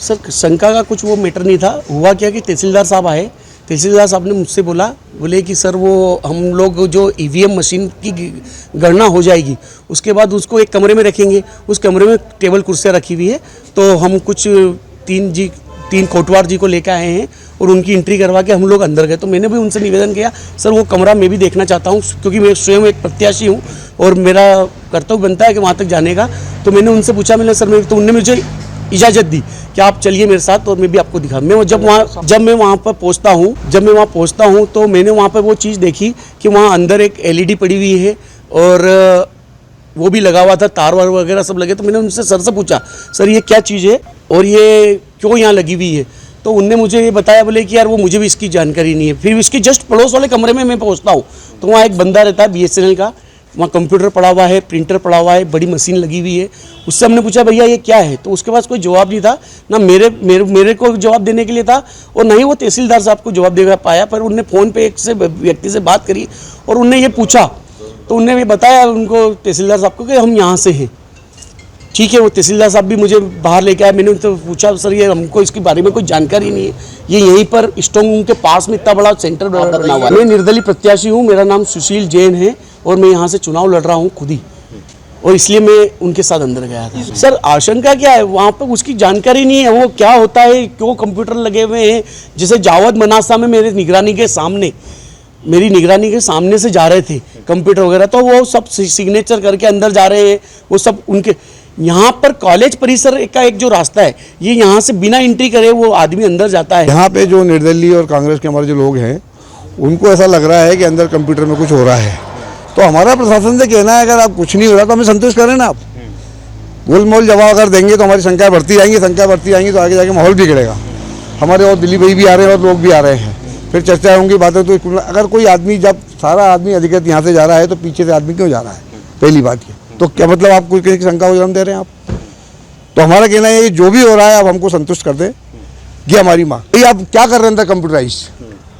Sir शंका का कुछ वो मैटर नहीं था। हुआ क्या कि तहसीलदार साहब आए, तहसीलदार साहब ने मुझसे बोले कि सर वो हम लोग जो ईवीएम मशीन की गणना हो जाएगी उसके बाद उसको एक कमरे में रखेंगे। उस कमरे में टेबल कुर्सियाँ रखी हुई है, तो हम कुछ तीन कोटवार जी को लेकर आए हैं और उनकी एंट्री करवा के हम लोग अंदर गए। तो मैंने भी उनसे निवेदन किया, सर वो कमरा मैं भी देखना चाहता हूँ, क्योंकि मैं स्वयं एक प्रत्याशी हूँ और मेरा कर्तव्य बनता है कि वहाँ तक जाने का। तो मैंने उनसे पूछा, मैंने सर तो उनने मुझे इजाज़त दी कि आप चलिए मेरे साथ और मैं भी आपको दिखा। जब मैं वहाँ पर पहुँचता हूँ तो मैंने वहाँ पर वो चीज़ देखी कि वहाँ अंदर एक एलईडी पड़ी हुई है और वो भी लगा हुआ था, तार वार वगैरह सब लगे। तो मैंने उनसे सर से पूछा, सर ये क्या चीज़ है और ये क्यों यहाँ लगी हुई है? तो उनने मुझे ये बताया, बोले कि यार वो मुझे भी इसकी जानकारी नहीं है। फिर इसकी जस्ट पड़ोस वाले कमरे में मैं पहुँचता हूँ तो वहाँ एक बंदा रहता है बीएसएनएल का, वहाँ कंप्यूटर पड़ा हुआ है, प्रिंटर पड़ा हुआ है, बड़ी मशीन लगी हुई है। उससे हमने पूछा भैया ये क्या है, तो उसके पास कोई जवाब नहीं था, ना मेरे को जवाब देने के लिए था और ना ही वो तहसीलदार साहब को जवाब दे पाया। पर उनने फ़ोन पे एक से व्यक्ति से बात करी और उनने ये पूछा, तो उनने ये बताया उनको तहसीलदार साहब को कि हम यहाँ से हैं। ठीक है, वो तहसीलदार साहब भी मुझे बाहर लेके आए। मैंने उनसे पूछा, सर ये हमको इसके बारे में कोई जानकारी नहीं है, ये यहीं पर स्ट्रॉन्ग रूम के पास में इतना बड़ा सेंटर बना हुआ है। मैं निर्दलीय प्रत्याशी हूँ, मेरा नाम सुशील जैन है और मैं यहाँ से चुनाव लड़ रहा हूँ खुद ही, और इसलिए मैं उनके साथ अंदर गया था। सर आशंका क्या है, वहाँ पर उसकी जानकारी नहीं है, वो क्या होता है, क्यों कंप्यूटर लगे हुए हैं। जैसे जावद मनासा में मेरी निगरानी के सामने से जा रहे थे कंप्यूटर वगैरह, तो वो सब सिग्नेचर करके अंदर जा रहे हैं, वो सब उनके। यहाँ पर कॉलेज परिसर का एक जो रास्ता है, ये यहाँ से बिना एंट्री करे वो आदमी अंदर जाता है। यहाँ पे जो निर्दलीय और कांग्रेस के हमारे जो लोग हैं उनको ऐसा लग रहा है कि अंदर कंप्यूटर में कुछ हो रहा है, तो हमारा प्रशासन से कहना है अगर आप कुछ नहीं हो रहा तो हमें संतुष्ट करें ना। आप गोलमोल जवाब अगर देंगे तो हमारी संख्या बढ़ती जाएंगी तो आगे जाके माहौल बिगड़ेगा। हमारे और दिल्ली भाई भी आ रहे हैं और लोग भी आ रहे हैं, फिर चर्चा होंगी बातें। तो अगर कोई आदमी, जब सारा आदमी अधिकृत यहाँ से जा रहा है तो पीछे से आदमी क्यों जा रहा है? पहली बात ये, तो क्या मतलब आप कोई किसी की शंका को जन्म दे रहे हैं आप? तो हमारा कहना है कि जो भी हो रहा है आप हमको संतुष्ट कर दें, ये हमारी मांग। भाई आप क्या कर रहे हैं कंप्यूटराइज?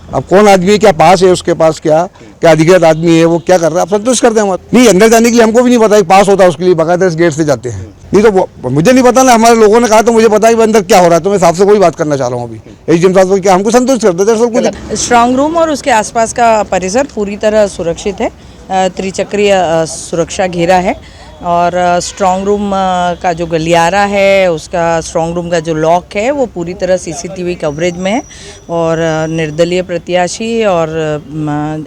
अब कौन आदमी है, क्या पास है उसके पास, क्या अधिकृत आदमी है, वो क्या कर रहा है, आप संतुष्ट कर दें हमारे। नहीं, अंदर जाने के लिए हमको भी नहीं पता कि पास होता है, उसके लिए बाकायदा इस गेट से जाते हैं। नहीं तो मुझे नहीं पता ना, हमारे लोगों ने कहा तो मुझे पता है कि अंदर क्या हो रहा है। तो मैं साहब से कोई बात करना चाह रहा हूँ अभी एसडीएम साहब को, क्या हमको संतुष्ट कर देते हैं। स्ट्रांग रूम और उसके आसपास का परिसर पूरी तरह सुरक्षित है, त्रिचक्रीय सुरक्षा घेरा है और स्ट्रांग रूम का जो गलियारा है, उसका स्ट्रांग रूम का जो लॉक है वो पूरी तरह सीसीटीवी कवरेज में है। और निर्दलीय प्रत्याशी और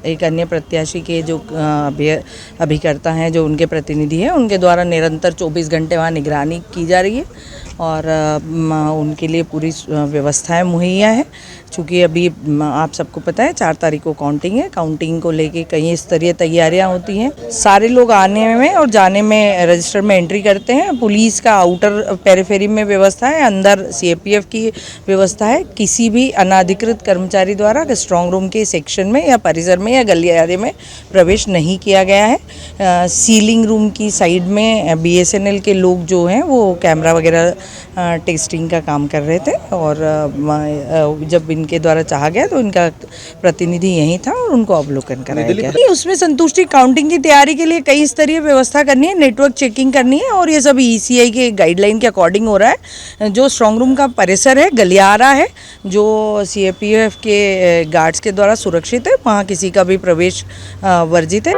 एक अन्य प्रत्याशी के जो अभिकर्ता हैं, जो उनके प्रतिनिधि हैं, उनके द्वारा निरंतर 24 घंटे वहाँ निगरानी की जा रही है और उनके लिए पूरी व्यवस्थाएं मुहैया है। चूँकि अभी आप सबको पता है 4 तारीख को काउंटिंग है, काउंटिंग को लेके कई स्तरीय तैयारियां होती हैं। सारे लोग आने में और जाने में रजिस्टर में एंट्री करते हैं। पुलिस का आउटर पेरिफेरी में व्यवस्था है, अंदर सीएपीएफ की व्यवस्था है। किसी भी अनाधिकृत कर्मचारी द्वारा स्ट्रांग रूम के सेक्शन में या परिसर में या गलियारे में प्रवेश नहीं किया गया है। सीलिंग रूम की साइड में बीएसएनएल के लोग जो हैं वो कैमरा वगैरह टेस्टिंग का काम कर रहे थे और जब इनके द्वारा चाहा गया तो इनका प्रतिनिधि यहीं था और उनको अवलोकन कराया गया। उसमें संतुष्टि काउंटिंग की तैयारी के लिए कई स्तरीय व्यवस्था करनी है, नेटवर्क चेकिंग करनी है और ये सब ईसीआई के गाइडलाइन के अकॉर्डिंग हो रहा है। जो स्ट्रांग रूम का परिसर है, गलियारा है, जो सीएपीएफ के गार्ड्स के द्वारा सुरक्षित है, वहाँ किसी का भी प्रवेश वर्जित है।